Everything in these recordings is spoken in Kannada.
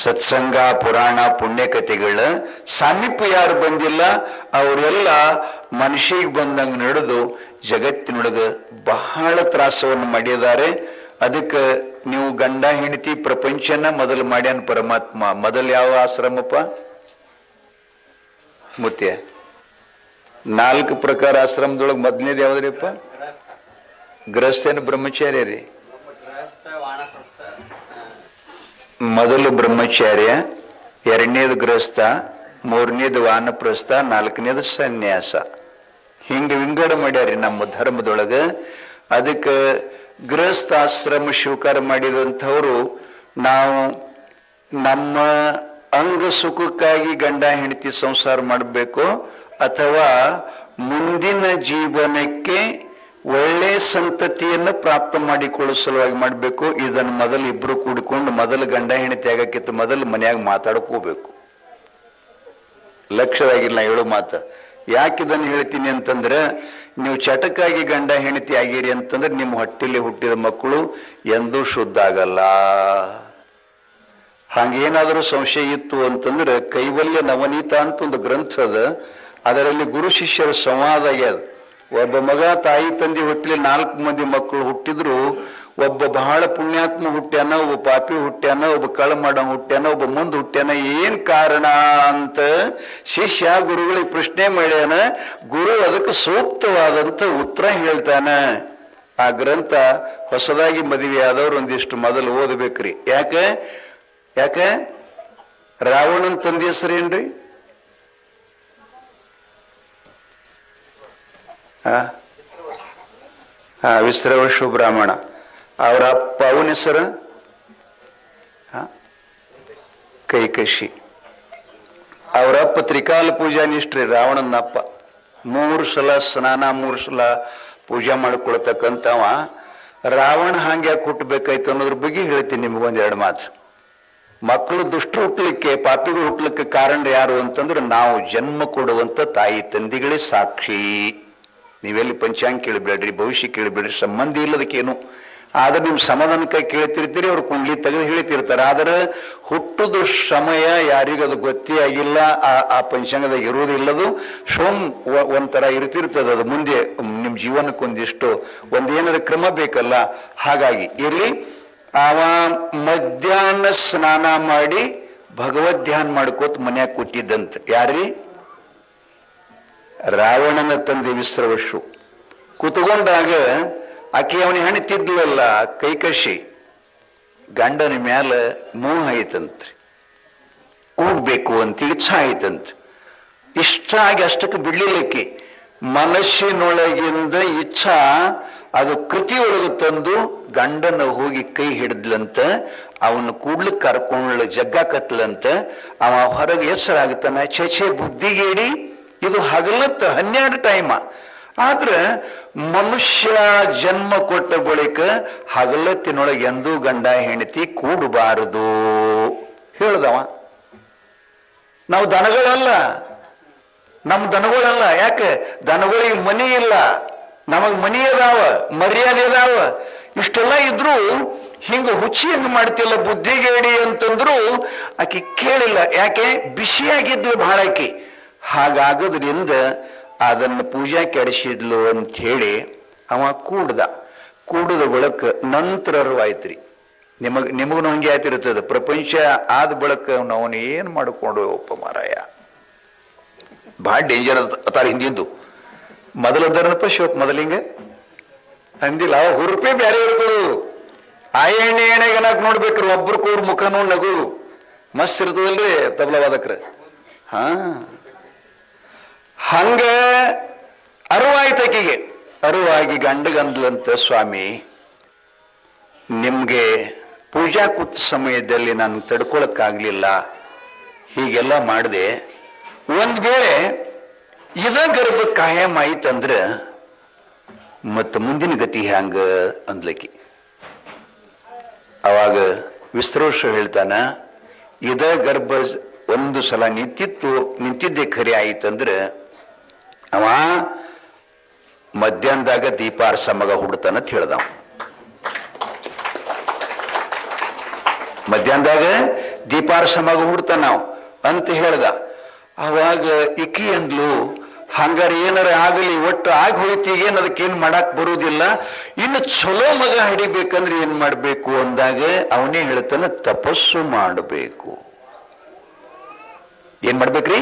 ಸತ್ಸಂಗ ಪುರಾಣ ಪುಣ್ಯಕಥೆಗಳ ಸಾಮೀಪ್ಯ ಯಾರು ಬಂದಿಲ್ಲ ಅವರೆಲ್ಲ ಮನುಷ್ಯಗೆ ಬಂದಂಗ ನಡೆದು ಜಗತ್ತಿನೊಳಗ ಬಹಳ ತ್ರಾಸವನ್ನು ಮಾಡಿದ್ದಾರೆ. ಅದಕ್ಕೆ ನೀವು ಗಂಡ ಹೆಂಡತಿ ಪ್ರಪಂಚನ ಮೊದಲು ಮಾಡ್ಯಾನ ಪರಮಾತ್ಮ. ಮೊದಲು ಯಾವ ಆಶ್ರಮಪ್ಪ ಮುತ್ಯ? 4 ಪ್ರಕಾರ ಆಶ್ರಮದೊಳಗೆ ಮೊದಲನೇದು ಯಾವ್ದ್ರಿಪ್ಪ? ಗೃಹಸ್ಥೇನ ಬ್ರಹ್ಮಚಾರ್ಯ ರೀ. ಮೊದಲು ಬ್ರಹ್ಮಚಾರ್ಯ, 2ನೇದು ಗೃಹಸ್ಥ, 3ನೇದು ವಾನಪ್ರಸ್ಥ, 4ನೇದು ಸನ್ಯಾಸ. ಹಿಂಗೆ ವಿಂಗಡ ಮಾಡ್ಯಾರಿ ನಮ್ಮ ಧರ್ಮದೊಳಗ. ಅದಕ್ಕೆ ಗೃಹಸ್ಥಾಶ್ರಮ ಸ್ವೀಕಾರ ಮಾಡಿದಂಥವ್ರು ನಾವು ನಮ್ಮ ಅಂಗ ಸುಖಕ್ಕಾಗಿ ಗಂಡ ಹೆಂಡತಿ ಸಂಸಾರ ಮಾಡಬೇಕು ಅಥವಾ ಮುಂದಿನ ಜೀವನಕ್ಕೆ ಒಳ್ಳೆ ಸಂತತಿಯನ್ನು ಪ್ರಾಪ್ತ ಮಾಡಿಕೊಳ್ಳೋ ಸಲುವಾಗಿ ಮಾಡಬೇಕು. ಇದನ್ನು ಮೊದಲು ಇಬ್ರು ಕೂಡಿಕೊಂಡು ಮೊದಲು ಗಂಡ ಹೆಂಡತಿ ಆಗಕ್ಕಿಂತ ಮೊದಲು ಮನ್ಯಾಗ ಮಾತಾಡ್ಕೋಬೇಕು. ಲಕ್ಷ್ಯದಾಗಿಲ್ಲ ಹೇಳೋ ಮಾತು. ಯಾಕೆ ಇದನ್ನು ಹೇಳ್ತೀನಿ ಅಂತಂದ್ರೆ, ನೀವು ಚಟಕ್ಕಾಗಿ ಗಂಡ ಹೆಂಡತಿ ಆಗಿರಿ ಅಂತಂದ್ರೆ ನಿಮ್ಮ ಹೊಟ್ಟೆಲಿ ಹುಟ್ಟಿದ ಮಕ್ಕಳು ಎಂದೂ ಶುದ್ಧ ಆಗಲ್ಲ. ಹಾಗೇನಾದರೂ ಸಂಶಯ ಇತ್ತು ಅಂತಂದ್ರೆ ಕೈವಲ್ಯ ನವನೀತ ಅಂತ ಒಂದು ಗ್ರಂಥ ಅದ. ಅದರಲ್ಲಿ ಗುರು ಶಿಷ್ಯರ ಸಂವಾದ ಆಗ್ಯದ. ಒಬ್ಬ ಮಗ ತಾಯಿ ತಂದೆ ಹುಟ್ಟಲಿ 4 ಮಂದಿ ಮಕ್ಕಳು ಹುಟ್ಟಿದ್ರು. ಒಬ್ಬ ಬಹಳ ಪುಣ್ಯಾತ್ಮ ಹುಟ್ಟ್ಯಾನ, ಒಬ್ಬ ಪಾಪಿ ಹುಟ್ಟ್ಯಾನ, ಒಬ್ಬ ಕಳ್ಳ ಮಾಡೋ ಹುಟ್ಟ್ಯಾನ, ಒಬ್ಬ ಮುಂದೆ ಹುಟ್ಟ್ಯಾನ. ಏನ್ ಕಾರಣ ಅಂತ ಶಿಷ್ಯ ಗುರುಗಳಿಗೆ ಪ್ರಶ್ನೆ ಮಾಡ್ಯಾನ. ಗುರು ಅದಕ್ಕೆ ಸೂಕ್ತವಾದಂತ ಉತ್ತರ ಹೇಳ್ತಾನ. ಆ ಗ್ರಂಥ ಹೊಸದಾಗಿ ಮದುವೆ ಆದವ್ರು ಒಂದಿಷ್ಟು ಮೊದಲು ಓದಬೇಕ್ರಿ. ಯಾಕೆ ರಾವಣನ ತಂದೆ ಹೆಸರೇನ್ರಿ? ವಿಶ್ರವಶು ಬ್ರಾಹ್ಮಣ. ಅವರ ಅಪ್ಪ ಅವನ ಹೆಸರು ಕೈಕಶಿ. ಅವರಪ್ಪ ತ್ರಿಕಾಲ ಪೂಜಾ ನಿಷ್ಠ್ರಿ ರಾವಣನ ಅಪ್ಪ. 3 ಸಲ ಸ್ನಾನ 3 ಸಲ ಪೂಜಾ ಮಾಡ್ಕೊಳ್ತಕ್ಕಂಥವ ರಾವಣ ಹಾಂಗೆ ಯಾಕೆ ಹುಟ್ಟಬೇಕಾಯ್ತು ಅನ್ನೋದ್ರ ಬಗ್ಗೆ ಹೇಳ್ತೀನಿ ನಿಮ್ಗೊಂದೆರಡು ಮಾತು. ಮಕ್ಕಳು ದುಷ್ಟರು ಹುಟ್ಟಲಿಕ್ಕೆ ಪಾಪಿಗಳು ಹುಟ್ಟಲಿಕ್ಕೆ ಕಾರಣ ಯಾರು ಅಂತಂದ್ರೆ ನಾವು ಜನ್ಮ ಕೊಡುವಂತ ತಾಯಿ ತಂದೆಗಳೇ ಸಾಕ್ಷಿ. ನೀವೆಲ್ಲಿ ಪಂಚಾಂಗ ಕೇಳಿಬೇಡ್ರಿ, ಭವಿಷ್ಯ ಕೇಳಿಬೇಡ್ರಿ, ಸಂಬಂಧ ಇಲ್ಲದಕ್ಕೇನು. ಆದ್ರೆ ನಿಮ್ ಸಮಾಧಾನಕ್ಕಾಗಿ ಕೇಳ್ತಿರ್ತೀರಿ, ಅವ್ರು ಕುಂಡ್ಲಿ ತೆಗೆದು ಹೇಳ್ತಿರ್ತಾರೆ. ಆದ್ರೆ ಹುಟ್ಟುದು ಸಮಯ ಯಾರಿಗೂ ಅದು ಗೊತ್ತೇ ಆಗಿಲ್ಲ. ಆ ಪಂಚಾಂಗದಾಗ ಇರುವುದಿಲ್ಲದು. ಒಂಥರ ಇರ್ತಿರ್ತದ. ಅದು ಮುಂದೆ ನಿಮ್ ಜೀವನಕ್ಕೊಂದಿಷ್ಟು ಒಂದೇನಾರ ಕ್ರಮ ಬೇಕಲ್ಲ. ಹಾಗಾಗಿ ಇಲ್ಲಿ ಅವ ಮಧ್ಯಾಹ್ನ ಸ್ನಾನ ಮಾಡಿ ಭಗವದ್ ಧ್ಯಾನ ಮಾಡ್ಕೋತ ಮನ್ಯಾಗ ಕೂತಿದ್ದಂತ. ಯಾರ್ರಿ? ರಾವಣನ ತಂದೆ ವಿಶ್ರವಶು. ಕೂತ್ಕೊಂಡಾಗ ಆಕೆ ಅವನಿಗೆ ಹೆಣ್ತಿದ್ಲಲ್ಲ ಕೈಕಶಿ, ಗಂಡನ ಮ್ಯಾಲ ಮೋಹ ಆಯ್ತಂತ್ರಿ. ಕೂಡ್ಬೇಕು ಅಂತ ಇಚ್ಛಾ ಆಯ್ತಂತ. ಇಷ್ಟ ಆಗಿ ಅಷ್ಟಕ್ಕೆ ಬಿಡ್ಲಿಲ್ಲಕ್ಕೆ ಮನಸ್ಸಿನೊಳಗಿಂದ ಇಚ್ಛಾ ಅದು ಕೃತಿಯೊಳಗೆ ತಂದು ಗಂಡನ ಹೋಗಿ ಕೈ ಹಿಡಿದ್ಲಂತ. ಅವನು ಕೂಡ್ಲಿಕ್ಕೆ ಕರ್ಕೊಂಡ್ಲ ಜಗ್ಗಾಕತ್ಲಂತ. ಅವ ಹೊರಗೆ ಹೆಸರಾಗುತ್ತಾನ, ಛೆ ಬುದ್ಧಿಗೇಡಿ, ಇದು ಹಗಲತ್ತ 12 ಟೈಮ. ಆದ್ರೆ ಮನುಷ್ಯ ಜನ್ಮ ಕೊಟ್ಟ ಬಳಿಕ ಹಗಲತ್ತಿನೊಳಗೆ ಎಂದೂ ಗಂಡ ಹೆಂಡತಿ ಕೂಡಬಾರದು ಹೇಳ್ದವ. ನಾವು ದನಗಳಲ್ಲ, ನಮ್ಮ ದನಗಳಲ್ಲ. ಯಾಕೆ? ದನಗಳಿಗೆ ಮನಿ ಇಲ್ಲ, ನಮಗ್ ಮನಿ ಅದಾವ, ಮರ್ಯಾದೆ ಅದಾವ. ಇಷ್ಟೆಲ್ಲ ಇದ್ರು ಹಿಂಗ ಹುಚ್ಚಿ ಹಂಗ ಮಾಡ್ತಿಲ್ಲ ಬುದ್ಧಿಗೇಡಿ ಅಂತಂದ್ರು ಆಕಿ ಕೇಳಿಲ್ಲ. ಯಾಕೆ? ಬಿಸಿಯಾಗಿದ್ಲು ಬಹಳ ಆಕಿ. ಹಾಗಾಗೋದ್ರಿಂದ ಅದನ್ನು ಪೂಜಾ ಕೆಡಿಸಿದ್ಲು ಅಂತ ಹೇಳಿ ಅವ ಕೂಡದ ಬಳಕ ನಂತರ ಅರಿವಾಯ್ತ್ರಿ. ನಿಮಗೂ ಹಂಗೆ ಆಯ್ತಿರ್ತದ. ಪ್ರಪಂಚ ಆದ ಬಳಕ ಅವನು ಏನ್ ಮಾಡ್ಕೊಂಡು ಒಪ್ಪ ಮಾರಾಯ ಬಹಳ ಡೇಂಜರ್ ಅತಾರ. ಹಿಂದಿಂದು ಮೊದಲದರನಪ್ಪ ಶೋಕ್ ಮೊದಲಿಂಗ ಅಂದಿಲ್ಲ. ಅವ ಹುರುಪೆ ಬೇರೆ ಇರ್ತದು. ಆ ಎಣ್ಣೆ ಎಣ್ಣೆಗನಾಕ್ ನೋಡ್ಬೇಕ್ರಿ. ಒಬ್ರಕೋರ್ ಮುಖ ನೋಡಿ ನಗುದು ಮಸ್ತ್ ಇರ್ತದಲ್ರಿ ತಬಲವಾದಕ್ರ. ಹಂಗ ಅರಿವಾಯ್ತಕಿಗೆ. ಅರಿವಾಗಿ ಗಂಡಗಂದ್ಲಂತ, ಸ್ವಾಮಿ ನಿಮ್ಗೆ ಪೂಜಾ ಕೂತ ಸಮಯದಲ್ಲಿ ನಾನು ತಡ್ಕೊಳಕ್ಕಾಗ್ಲಿಲ್ಲ, ಹೀಗೆಲ್ಲ ಮಾಡಿದೆ. ಒಂದ್ ವೇಳೆ ಇದ ಗರ್ಭ ಕಾಯಂ ಆಯ್ತಂದ್ರ ಮತ್ತ ಮುಂದಿನ ಗತಿ ಹ್ಯಾಂಗ ಅಂದ್ಲಕ್ಕಿ. ಅವಾಗ ವಿಸ್ರೋಷ ಹೇಳ್ತಾನ, ಇದ ಗರ್ಭ ಒಂದು ಸಲ ನಿಂತಿದ್ದೆ ಖರೆ ಆಯ್ತಂದ್ರ ಅವ ಮಧ್ಯಾಹ್ನದಾಗ ದೀಪಾರ್ಸ ಮಗ ಹುಡ್ತಾನಂತ ಹೇಳ್ದ. ಮಧ್ಯಾಹ್ನದಾಗ ದೀಪಾರ್ಸ ಮಗ ಹುಡ್ತ ನಾವು ಅಂತ ಹೇಳ್ದ. ಅವಾಗ ಇಕ್ಕಿ ಅಂದ್ಲು, ಹಂಗಾರೆ ಏನಾರ ಆಗಲಿ, ಒಟ್ಟು ಆಗಿ ಹೋಯ್ತು, ಈಗೇನು ಅದಕ್ಕೇನು ಮಾಡಕ್ ಬರುವುದಿಲ್ಲ, ಇನ್ನು ಚಲೋ ಮಗ ಹಿಡಿಬೇಕಂದ್ರೆ ಏನ್ ಮಾಡ್ಬೇಕು ಅಂದಾಗ ಅವನೇ ಹೇಳ್ತಾನೆ, ತಪಸ್ಸು ಮಾಡಬೇಕು. ಏನ್ ಮಾಡ್ಬೇಕ್ರಿ?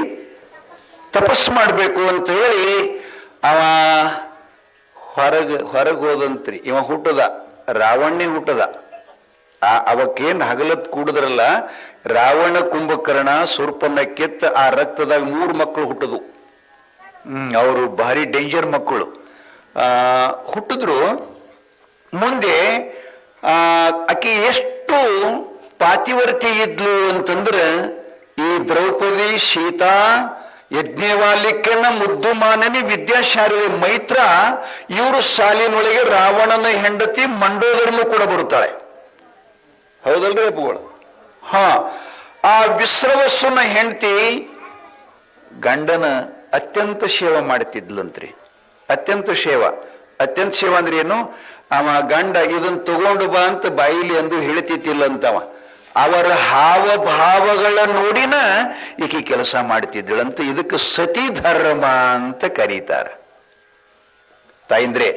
ತಪಸ್ಸು ಮಾಡ್ಬೇಕು ಅಂತ ಹೇಳಿ ಅವ ಹೊರಗೆ ಹೋದಂತ್ರಿ. ಇವ ಹುಟ್ಟದ, ರಾವಣನೇ ಹುಟ್ಟದ. ಅವಕ್ಕೇನ್ ಹಗಲತ್ ಕೂಡಿದ್ರಲ್ಲ, ರಾವಣ, ಕುಂಭಕರ್ಣ, ಶೂರ್ಪನ ಕೆತ್ತ ಆ ರಕ್ತದಾಗ 3 ಮಕ್ಕಳು ಹುಟ್ಟದು. ಅವರು ಭಾರಿ ಡೇಂಜರ್ ಮಕ್ಕಳು ಹುಟ್ಟಿದ್ರು. ಮುಂದೆ ಆಕೆ ಎಷ್ಟು ಪಾತಿವರ್ತಿ ಇದ್ಲು ಅಂತಂದ್ರೆ, ಈ ದ್ರೌಪದಿ, ಸೀತಾ, ಯಜ್ಞವಾಲಿಕನ, ಮುದ್ದು ಮಾನನಿ, ವಿದ್ಯಾಶಾರದೆ, ಮೈತ್ರ, ಇವರು ಸಾಲಿನೊಳಗೆ ರಾವಣನ ಹೆಂಡತಿ ಮಂಡೋದರನ್ನು ಕೂಡ ಬರುತ್ತಾಳೆ. ಹೌದಲ್ರಿ ಅಪ್ಪುಗಳು? ಆ ವಿಶ್ರವಸ್ಸುನ ಹೆಂಡತಿ ಗಂಡನ ಅತ್ಯಂತ ಸೇವಾ ಮಾಡ್ತಿದ್ಲಂತ್ರಿ. ಅತ್ಯಂತ ಸೇವಾ ಅಂದ್ರೆ ಏನು? ಅವ ಗಂಡ ಇದನ್ನ ತಗೊಂಡು ಬಾ ಅಂತ ಬಾಯಿಲಿ ಅಂದು ಹೇಳ್ತಿದ್ದಿಲ್ಲಂತವ. ಅವರ ಹಾವಭಾವಗಳ ನೋಡಿನ ಈಕೆ ಕೆಲಸ ಮಾಡ್ತಿದ್ದಳಂತ. ಇದಕ್ಕೆ ಸತಿ ಧರ್ಮ ಅಂತ ಕರೀತಾರ. ತಾಯಿಂದ್ರೆ,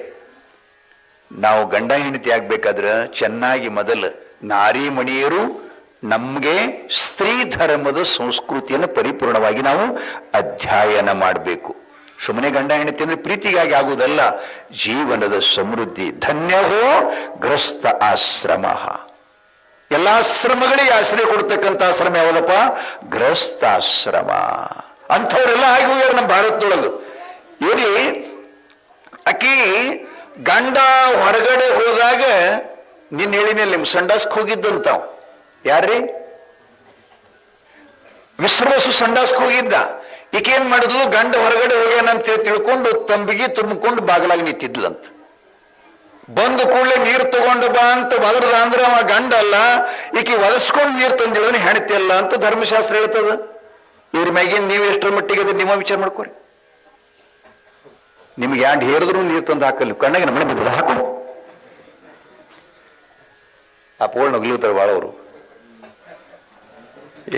ನಾವು ಗಂಡ ಹೆಂಡತಿ ಆಗ್ಬೇಕಾದ್ರೆ ಚೆನ್ನಾಗಿ ಮೊದಲು ನಾರಿ ಮಣಿಯರು ನಮ್ಗೆ ಸ್ತ್ರೀ ಧರ್ಮದ ಸಂಸ್ಕೃತಿಯನ್ನು ಪರಿಪೂರ್ಣವಾಗಿ ನಾವು ಅಧ್ಯಯನ ಮಾಡಬೇಕು. ಸುಮ್ಮನೆ ಗಂಡ ಹೆಂಡತಿ ಅಂದ್ರೆ ಪ್ರೀತಿಗಾಗಿ ಆಗುವುದಲ್ಲ, ಜೀವನದ ಸಮೃದ್ಧಿ. ಧನ್ಯವೋ ಗೃಹಸ್ಥ ಆಶ್ರಮ. ಎಲ್ಲ ಆಶ್ರಮಗಳಿಗೆ ಆಶ್ರಯ ಕೊಡ್ತಕ್ಕಂಥ ಆಶ್ರಮ ಯಾವ್ದಪ್ಪ? ಗೃಹಸ್ಥಾಶ್ರಮ. ಅಂಥವ್ರೆಲ್ಲ ಆಗಿ ಹೋಗ್ಯಾರ ನಮ್ಮ ಭಾರತದೊಳಗೆ. ಇಲ್ಲಿ ಆಕಿ ಗಂಡ ಹೊರಗಡೆ ಹೋದಾಗ ನಿನ್ನ ಹೇಳಿನಲ್ಲಿ ಸಂಡಾಸ್ಕ್ ಹೋಗಿದ್ದಂತಾವ್. ಯಾರ್ರಿ? ವಿಶ್ರವಸು ಸಂಡಾಸ್ಕ್ ಹೋಗಿದ್ದ. ಈಕೆ ಏನ್ ಮಾಡಿದ್ಲು? ಗಂಡ ಹೊರಗಡೆ ಹೋಗ್ಯಾನಂತ ತಿಳ್ಕೊಂಡು ತಂಬಿಗೆ ತುಂಬಿಕೊಂಡು ಬಾಗಲಾಗಿ ನಿಂತಿದ್ಲಂತ. ಬಂದು ಕೂಡಲೇ ನೀರು ತಗೊಂಡು ಬಾ ಅಂತ ಬದರದ ಅಂದ್ರೆ ಅವ ಗಂಡ ಅಲ್ಲ, ಈಕೆ ಒದಸ್ಕೊಂಡು ನೀರು ತಂದಿಳದ್ರೆ ಹೆಣ್ತಿ ಅಲ್ಲ ಅಂತ ಧರ್ಮಶಾಸ್ತ್ರ ಹೇಳ್ತದ. ಇವ್ರ ಮ್ಯಾಗಿನ್ ನೀವು ಎಷ್ಟರ ಮಟ್ಟಿಗೆ ಅದ್ರ ನಿಮ್ಮ ವಿಚಾರ ಮಾಡ್ಕೊರಿ. ನಿಮ್ಗೆ ಯಾಂಡ್ ಹೇರಿದ್ರು ನೀರು ತಂದು ಹಾಕಲ್ಲ, ಕಣ್ಣಾಗ ನಮ್ಮನೆ ಬಿದ್ದದ ಹಾಕು. ಆ ಪೋಳ್ ನಗ್ಲುತ್ತಾರೆ ಭಾಳ ಅವರು.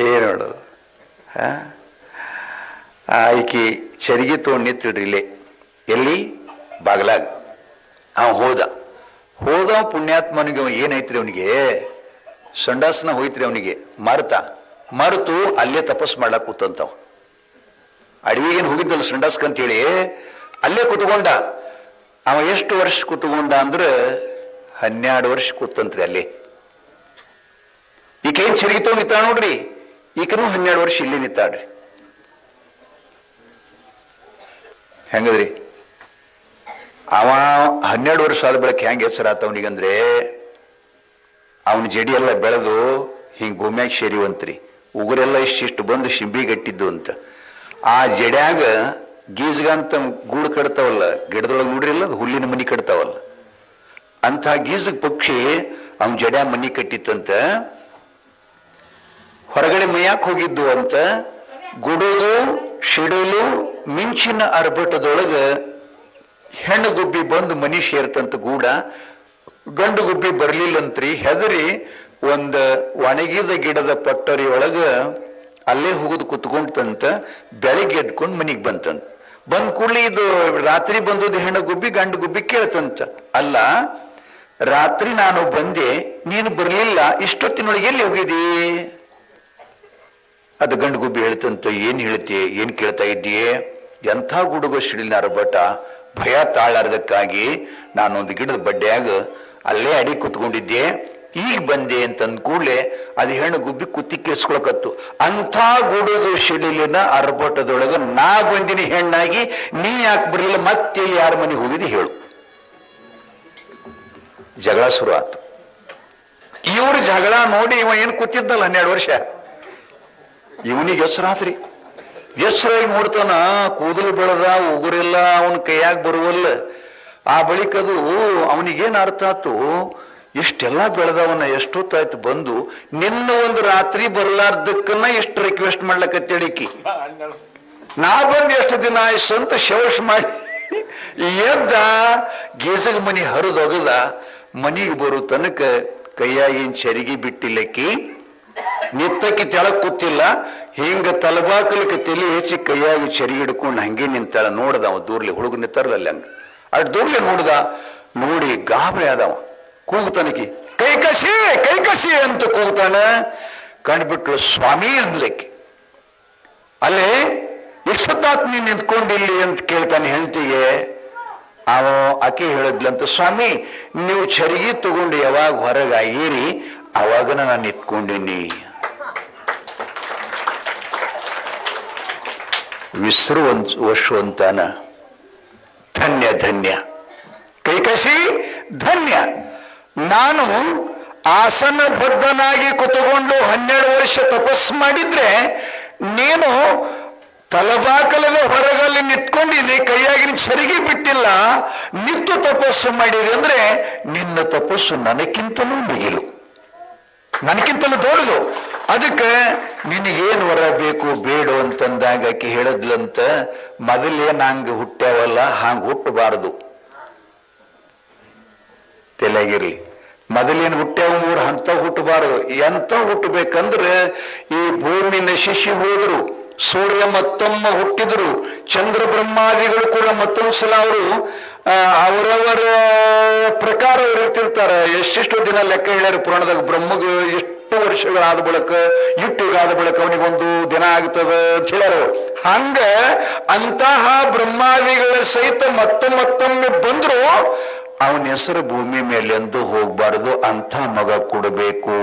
ಏನು ನೋಡೋದು? ಈಕಿ ಚರಿಗೆ ತೊಗೊಂಡು ನಿಂತಿಡ್ರಿ ಇಲ್ಲೇ, ಎಲ್ಲಿ? ಬಾಗ್ಲಾಗ. ಹೋದ ಪುಣ್ಯಾತ್ಮನಿಗೆ ಏನೈತ್ರಿ, ಅವನಿಗೆ ಸಂಡಾಸನ ಹೋಯ್ತ್ರಿ. ಅವನಿಗೆ ಮರೆತು ಅಲ್ಲೇ ತಪಸ್ ಮಾಡ್ಲಾಕ್ ಕೂತಂತಾವ. ಅಡವಿಗೇನು ಹೋಗಿದ್ದಲ್ಲ ಸಂಡಾಸ್ಕ್ ಅಂತೇಳಿ, ಅಲ್ಲೇ ಕೂತ್ಕೊಂಡ. ಅವ ಎಷ್ಟು ವರ್ಷ ಕೂತ್ಕೊಂಡ ಅಂದ್ರೆ 12 ವರ್ಷ ಕೂತಂತ್ರಿ ಅಲ್ಲೇ. ಈಕೆ ಏನ್ ಚರಿಗೆ ತಗೊಂಡು ನಿಂತಾಳ ನೋಡ್ರಿ, ಈಕನು 12 ವರ್ಷ ಇಲ್ಲಿ ನಿಂತಾಳ್ರಿ. ಹೆಂಗದ್ರಿ? ಅವ 12 ವರ್ಷ ಆದ ಬೆಳಕ್ಕೆ ಹೆಂಗೆ ಹೆಸರಾತ ಅವನಿಗಂದ್ರೆ, ಅವನ ಜಡಿ ಎಲ್ಲ ಬೆಳೆದು ಹಿಂಗ್ ಭೂಮ್ಯಾಗ ಸೇರಿವಂತ್ರಿ. ಉಗುರೆಲ್ಲ ಇಷ್ಟಿಷ್ಟು ಬಂದು ಶಿಂಬಿ ಗಟ್ಟಿದ್ದು ಅಂತ. ಆ ಜಡ್ಯಾಗ ಗೀಜ್ಗಂತ ಗೂಡು ಕಟ್ತಾವಲ್ಲ, ಗಿಡದೊಳಗೆ ನೋಡ್ರಿಲ್ಲ, ಅದು ಹುಲ್ಲಿನ ಮನಿ ಕಟ್ತಾವಲ್ಲ, ಅಂತ ಗೀಜಗ್ ಪಕ್ಷಿ ಅವನ ಜಡ್ಯಾ ಮನಿ ಕಟ್ಟಿತ್ತಂತ. ಹೊರಗಡೆ ಮೇಯಾಕ್ ಹೋಗಿದ್ದು ಅಂತ. ಗುಡುಗು ಸಿಡಿಲು ಮಿಂಚಿನ ಅರ್ಭಟದೊಳಗ ಹೆಣ್ಣು ಗುಬ್ಬಿ ಬಂದು ಮನಿ ಸೇರ್ತಂತ ಗೂಡ. ಗಂಡು ಗುಬ್ಬಿ ಬರ್ಲಿಲ್ಲಂತ್ರಿ. ಹೆದರಿ ಒಂದ ಒಣಗಿದ ಗಿಡದ ಪಟ್ಟರಿ ಒಳಗ ಅಲ್ಲೇ ಹೋಗುದು ಕುತ್ಕೊಂಡ್ತಂತ. ಬೆಳಿಗ್ಗೆ ಎದ್ಕೊಂಡು ಮನಿಗ್ ಬಂತಂತ. ಬಂದ್ ಕೂಡಲಿ ಇದು ರಾತ್ರಿ ಬಂದದ್ದು ಹೆಣ್ಣು ಗುಬ್ಬಿ ಗಂಡು ಗುಬ್ಬಿ ಕೇಳ್ತಂತ, ಅಲ್ಲ ರಾತ್ರಿ ನಾನು ಬಂದೆ, ನೀನು ಬರ್ಲಿಲ್ಲ, ಇಷ್ಟೊತ್ತಿನೊಳಗೆ ಎಲ್ಲಿ ಹೋಗಿದ್ದೀ? ಅದು ಗಂಡು ಗುಬ್ಬಿ ಹೇಳ್ತಂತ, ಏನ್ ಹೇಳ್ತಿ, ಏನ್ ಕೇಳ್ತಾ ಇದ್ದೀಯೇ? ಎಂಥ ಗುಡುಗು ಸಿಡಿಲಿನ ಅರಬಟ, ಭಯ ತಾಳಾರ್ದಕ್ಕಾಗಿ ನಾನೊಂದು ಗಿಡದ ಬಡ್ಡೆಯಾಗ ಅಲ್ಲೇ ಅಡಿ ಕುತ್ಕೊಂಡಿದ್ದೆ, ಈಗ ಬಂದೆ ಅಂತಂದ ಕೂಡಲೇ ಅದು ಹೆಣ್ಣು ಗುಬ್ಬಿ ಕುತ್ತಿ ಕೇಳಿಸ್ಕೊಳಕತ್ತು. ಅಂಥ ಗುಡುಗು ಸಿಡಿಲಿನ ಅರ್ಭಟದೊಳಗ ನಾ ಬಂದಿನಿ ಹೆಣ್ಣಾಗಿ, ನೀ ಯಾಕೆ ಬರಲಿಲ್ಲ, ಮತ್ತೆ ಯಾರ ಮನೆಗೆ ಹೋಗಿದ್ದಿ ಹೇಳು. ಜಗಳ ಶುರು ಆತು. ಇವ್ರ ಜಗಳ ನೋಡಿ ಇವ ಏನ್ ಕೂತಿದ್ದಲ್ಲ 12 ವರ್ಷ, ಇವನಿಗೆ ಹೆಸರಾತ್ರಿ. ಹೆಸರಾಗಿ ನೋಡ್ತಾನ, ಕೂದಲು ಬೆಳೆದ, ಉಗುರೆಲ್ಲ ಅವನ ಕೈಯಾಗ ಬರುವಲ್ಲ. ಆ ಬಳಿಕದು ಅವನಿಗೇನು ಅರ್ಥ ಆತು, ಇಷ್ಟೆಲ್ಲ ಬೆಳೆದವನ ಎಷ್ಟೊತ್ತಾಯ್ತು ಬಂದು, ನಿನ್ನ ಒಂದು ರಾತ್ರಿ ಬರ್ಲಾರ್ದಕ್ಕನ್ನ ಎಷ್ಟು ರಿಕ್ವೆಸ್ಟ್ ಮಾಡ್ಲಕತ್ತೇಳಿಕಿ. ನಾ ಬಂದು ಎಷ್ಟು ದಿನ ಆಯ್ತು ಅಂತ ಶವಶ್ ಮಾಡಿ ಎದ್ದ, ಗೀಸಗ ಮನಿ ಹರಿದೊಗದ. ಮನಿಗೆ ಬರೋ ತನಕ ಕೈಯಾಗಿನ ಚರಿಗೆ ಬಿಟ್ಟಿಲ್ಲಕ್ಕಿ ನಿತ್ತಕ್ಕೆ ತೆಳಗ್ ಕೂತಿಲ್ಲ, ಹಿಂಗ ತಲಬಾಕಲಕ್ಕೆ ತಲೆ ಹೆಚ್ಚಿ ಕೈಯಾಗಿ ಚರಿ ಹಿಡ್ಕೊಂಡು ಹಂಗೆ ನಿಂತಾಳ. ನೋಡ್ದ ಅವ ದೂರ್ಲಿ, ಹುಡುಗ ನಿಂತಾರಲ್ಲ ಹಂಗ ಅಡ್ ದೂರ್ಲಿ ನೋಡ್ದ. ನೋಡಿ ಗಾಬರಿ ಆದವ, ಕೂಗ್ತಾನಕಿ ಕೈ ಕಸಿ ಅಂತ ಕೂಗ್ತಾನ. ಕಂಡ್ಬಿಟ್ಲು ಸ್ವಾಮಿ ಅಂದ್ಲಿಕ್ಕೆ. ಅಲ್ಲೇ ಎಷ್ಟೊತ್ತಾತ್ ನೀನ್ ನಿಂತ್ಕೊಂಡಿಲ್ಲಿ ಅಂತ ಕೇಳ್ತಾನೆ ಹೆಂಡತಿಗೆ. ಅವ ಆಕೆ ಹೇಳಿದ್ಲಂತ, ಸ್ವಾಮಿ ನೀವು ಚರಿಗಿ ತಗೊಂಡು ಯಾವಾಗ ಹೊರಗಾಗಿರಿ ಅವಾಗನ ನಾನು ನಿಂತ್ಕೊಂಡಿನಿ. ವಿಸರುವಂತಾನ. ಧನ್ಯ ಧನ್ಯ ಕೈಕಸಿ ಧನ್ಯ. ನಾನು ಆಸನಬದ್ಧನಾಗಿ ಕುತುಕೊಂಡು 12 ವರ್ಷ ತಪಸ್ಸು ಮಾಡಿದ್ರೆ ನೀನು ತಲಬಾಕಲದ ಹೊರಗಲ್ಲಿ ನಿಂತ್ಕೊಂಡಿದ್ದೆ, ಕೈಯಾಗಿನ ಸರಿಗೆ ಬಿಟ್ಟಿಲ್ಲ, ನಿಂತು ತಪಸ್ಸು ಮಾಡಿದೆ ಅಂದ್ರೆ ನಿನ್ನ ತಪಸ್ಸು ನನಗಿಂತಲೂ ಬಿಗಿಲು, ನನಗಿಂತಲೂ ದೊಡ್ಡದು. ಅದಕ್ಕೆ ನಿನಗೇನು ವರ ಬೇಕು ಬೇಡ ಅಂತಂದಾಗ ಆಕೆ ಹೇಳದ್ಲಂತ, ಮೊದಲೇನ್ ಹಂಗ ಹುಟ್ಟ್ಯಾವಲ್ಲ ಹಾಂಗ ಹುಟ್ಟಬಾರದು. ತಲೆಗಿರ್ಲಿ, ಮೊದಲೇನು ಹುಟ್ಟ್ಯಾವ ಮೂರು ಅಂತ ಹುಟ್ಟಬಾರದು. ಎಂತ ಹುಟ್ಟಬೇಕಂದ್ರೆ ಈ ಭೂಮಿ ನಶಿಸಿ ಹೋದ್ರು, ಸೂರ್ಯ ಮತ್ತೊಮ್ಮ ಹುಟ್ಟಿದ್ರು, ಚಂದ್ರ ಬ್ರಹ್ಮಾದಿಗಳು ಕೂಡ ಮತ್ತೊಂದ್ಸಲ ಅವರು ಅವರವರ ಪ್ರಕಾರ ಅವ್ರು ಇರ್ತಿರ್ತಾರೆ. ಎಷ್ಟೆಷ್ಟು ದಿನ ಲೆಕ್ಕ ಹೇಳ್ಯಾರ ಪುರಾಣದಾಗ. ಬ್ರಹ್ಮಗ ಎಷ್ಟು ವರ್ಷಗಳಾದ ಬಳಿಕ, ಇಟ್ಟುಗಾದ ಬಳಿಕ ಅವನಿಗೊಂದು ದಿನ ಆಗ್ತದ ಅಂತ ಹೇಳ್ಯಾರ. ಹಂಗ ಅಂತಹ ಬ್ರಹ್ಮಾದಿಗಳ ಸಹಿತ ಮತ್ತೊಮ್ಮೆ ಬಂದ್ರು ಅವನ ಹೆಸರು ಭೂಮಿ ಮೇಲೆ ಎಂದು ಹೋಗ್ಬಾರ್ದು. ಅಂಥ ಮಗ ಕೊಡಬೇಕು.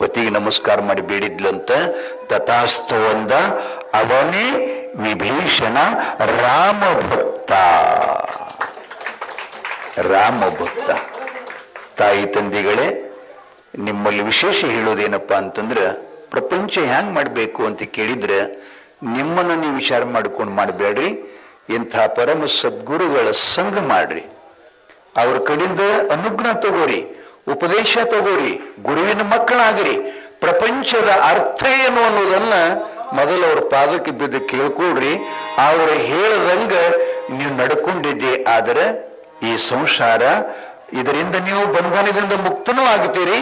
ಪತಿಗೆ ನಮಸ್ಕಾರ ಮಾಡಿ ಬೇಡಿದ್ಲಂತ. ತಥಾಸ್ತು ಅಂದ. ಅವನೇ ವಿಭೀಷಣ ರಾಮ ಭಕ್ತ. ರಾಮ ಭಕ್ತ. ತಾಯಿ ತಂದೆಗಳೇ, ನಿಮ್ಮಲ್ಲಿ ವಿಶೇಷ ಹೇಳೋದೇನಪ್ಪಾ ಅಂತಂದ್ರೆ, ಪ್ರಪಂಚ ಹ್ಯಾಂಗ್ ಮಾಡ್ಬೇಕು ಅಂತ ಕೇಳಿದ್ರೆ ನಿಮ್ಮನ್ನ ನೀವು ವಿಚಾರ ಮಾಡ್ಕೊಂಡು ಮಾಡಬೇಡ್ರಿ. ಇಂಥ ಪರಮ ಸದ್ಗುರುಗಳ ಸಂಘ ಮಾಡ್ರಿ, ಅವ್ರ ಕಡೆಯಿಂದ ಅನುಗ್ರಹ ತಗೋರಿ, ಉಪದೇಶ ತಗೋರಿ, ಗುರುವಿನ ಮಕ್ಕಳಾಗ್ರಿ. ಪ್ರಪಂಚದ ಅರ್ಥ ಏನು ಅನ್ನೋದನ್ನ ಮೊದಲು ಅವ್ರ ಪಾದಕ್ಕೆ ಬಿದ್ದು ಕೇಳ್ಕೊಡ್ರಿ. ಅವ್ರು ಹೇಳದಂಗ ನೀವು ನಡ್ಕೊಂಡಿದ್ದೆ ಆದರೆ ಈ ಸಂಸಾರ, ಇದರಿಂದ ನೀವು ಬಂಧನದಿಂದ ಮುಕ್ತನೂ ಆಗ್ತೀರಿ.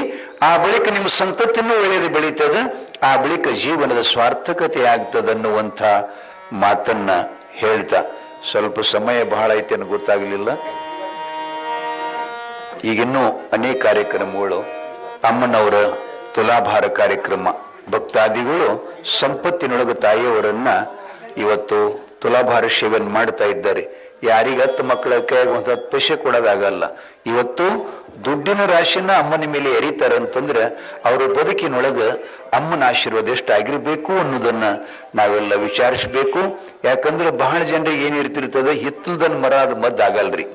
ಆ ಬಳಿಕ ನಿಮ್ಮ ಸಂತತಿನೂ ಒಳ್ಳೆಯದು ಬೆಳೀತದ. ಆ ಬಳಿಕ ಜೀವನದ ಸಾರ್ಥಕತೆ ಆಗ್ತದನ್ನುವಂಥ ಮಾತನ್ನ ಹೇಳ್ತಾ, ಸ್ವಲ್ಪ ಸಮಯ ಬಹಳ ಐತೆ ಅನ್ನೋ ಗೊತ್ತಾಗಲಿಲ್ಲ. ಈಗಿನ್ನೂ ಅನೇಕ ಕಾರ್ಯಕ್ರಮಗಳು, ಅಮ್ಮನವರ ತುಲಾಭಾರ ಕಾರ್ಯಕ್ರಮ, ಭಕ್ತಾದಿಗಳು ಸಂಪತ್ತಿನೊಳಗೆ ತಾಯಿಯವರನ್ನ ಇವತ್ತು ತುಲಾಭಾರ ಸೇವೆಯನ್ನು ಮಾಡ್ತಾ ಇದ್ದಾರೆ. ಯಾರಿಗೆ 10 ಮಕ್ಕಳ ಕೈಯಾಗ 10 ಪೈಸೆ ಕೊಡೋದಾಗಲ್ಲ. ಇವತ್ತು ದುಡ್ಡಿನ ರಾಶಿನ ಅಮ್ಮನ ಮೇಲೆ ಎರಿತಾರೆ ಅಂತಂದ್ರೆ ಅವ್ರ ಬದುಕಿನೊಳಗ ಅಮ್ಮನ ಆಶೀರ್ವಾದ ಎಷ್ಟು ಆಗಿರ್ಬೇಕು ಅನ್ನೋದನ್ನ ನಾವೆಲ್ಲ ವಿಚಾರಿಸ್ಬೇಕು. ಯಾಕಂದ್ರೆ ಬಹಳ ಜನರಿಗೆ ಏನಿರ್ತಿರ್ತದೆ, ಹಿತ್ತಲ್ದನ್ ಮರ ಅದು ಮದ್ದಾಗಲ್ರಿ.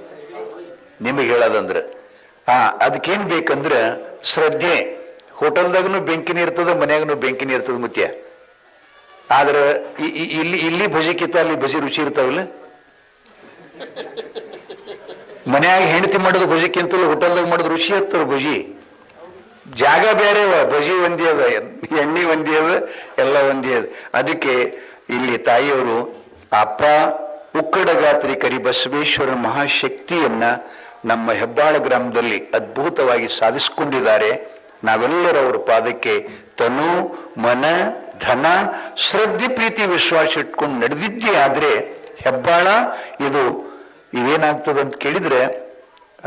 ನಿಮಗೆ ಹೇಳೋದಂದ್ರೆ ಅದಕ್ಕೇನ್ ಬೇಕಂದ್ರೆ ಶ್ರದ್ಧೆ. ಹೋಟೆಲ್ದಾಗನು ಬೆಂಕಿನ ಇರ್ತದ, ಮನ್ಯಾಗನು ಬೆಂಕಿನ ಇರ್ತದ ಮುತ್ಯ. ಆದ್ರೆ ಇಲ್ಲಿ ಭಜಿಕಿತ ಅಲ್ಲಿ ಭಜಿ ರುಚಿ ಇರ್ತಾವಲ್ಲ. ಮನ್ಯಾಗ ಹೆಂಡತಿ ಮಾಡೋದು ಭಜಿಕ್ಕಿಂತಲೂ ಹೋಟೆಲ್ದಾಗ ಮಾಡೋದು ರುಚಿ ಇರ್ತಾರ. ಭಜಿ ಜಾಗ ಬೇರೆ, ಭಜಿ ಒಂದೇ ಅದ, ಎಣ್ಣೆ ಒಂದೇ ಅದ, ಎಲ್ಲ ಒಂದೇ ಅದ. ಅದಕ್ಕೆ ಇಲ್ಲಿ ತಾಯಿಯವರು ಅಪ್ಪ ಉಕ್ಕಡಗಾತ್ರಿ ಕರಿಬಸವೇಶ್ವರ ಮಹಾಶಕ್ತಿಯನ್ನ ನಮ್ಮ ಹೆಬ್ಬಾಳ ಗ್ರಾಮದಲ್ಲಿ ಅದ್ಭುತವಾಗಿ ಸಾಧಿಸಿಕೊಂಡಿದ್ದಾರೆ. ನಾವೆಲ್ಲರೂ ಅವರ ಪಾದಕ್ಕೆ ತನು ಮನ ಧನ ಶ್ರದ್ಧೆ ಪ್ರೀತಿ ವಿಶ್ವಾಸ ಇಟ್ಕೊಂಡು ನಡೆದಿದ್ದೇ ಆದ್ರೆ ಹೆಬ್ಬಾಳ ಇದೇನಾಗ್ತದೆ ಅಂತ ಕೇಳಿದ್ರೆ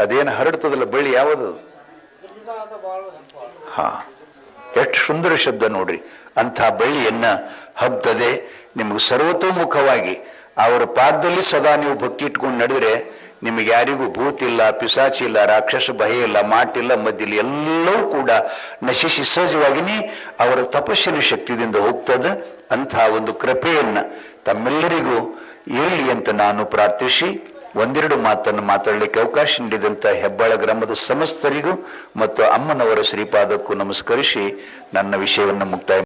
ಅದೇನು ಹರಡ್ತದಲ್ಲ ಬಳ್ಳಿ ಯಾವುದು? ಎಷ್ಟು ಸುಂದರ ಶಬ್ದ ನೋಡ್ರಿ. ಅಂಥ ಬಳ್ಳಿಯನ್ನ ಹಬ್ತದೆ. ನಿಮ್ಗೆ ಸರ್ವತೋಮುಖವಾಗಿ ಅವರ ಪಾದದಲ್ಲಿ ಸದಾ ನೀವು ಭಕ್ತಿ ಇಟ್ಕೊಂಡು ನಡೆದ್ರೆ ನಿಮಗೆ ಯಾರಿಗೂ ಭೂತಿಲ್ಲ, ಪಿಸಾಚಿಲ್ಲ, ರಾಕ್ಷಸ ಭಯ ಇಲ್ಲ, ಮಾಟಿಲ್ಲ, ಮದ್ದಿಲ್ಲ, ಎಲ್ಲವೂ ಕೂಡ ನಶಿಸಿ ಸಹಜವಾಗಿನೇ ಅವರ ತಪಸ್ಸಿನ ಶಕ್ತಿಯಿಂದ ಹೋಗ್ತದೆ. ಅಂತಹ ಒಂದು ಕೃಪೆಯನ್ನ ತಮ್ಮೆಲ್ಲರಿಗೂ ಇರಲಿ ಅಂತ ನಾನು ಪ್ರಾರ್ಥಿಸಿ ಒಂದೆರಡು ಮಾತನ್ನು ಮಾತಾಡಲಿಕ್ಕೆ ಅವಕಾಶ ನೀಡಿದಂಥ ಹೆಬ್ಬಾಳ ಗ್ರಾಮದ ಸಮಸ್ತರಿಗೂ ಮತ್ತು ಅಮ್ಮನವರ ಶ್ರೀಪಾದಕ್ಕೂ ನಮಸ್ಕರಿಸಿ ನನ್ನ ವಿಷಯವನ್ನು ಮುಕ್ತಾಯ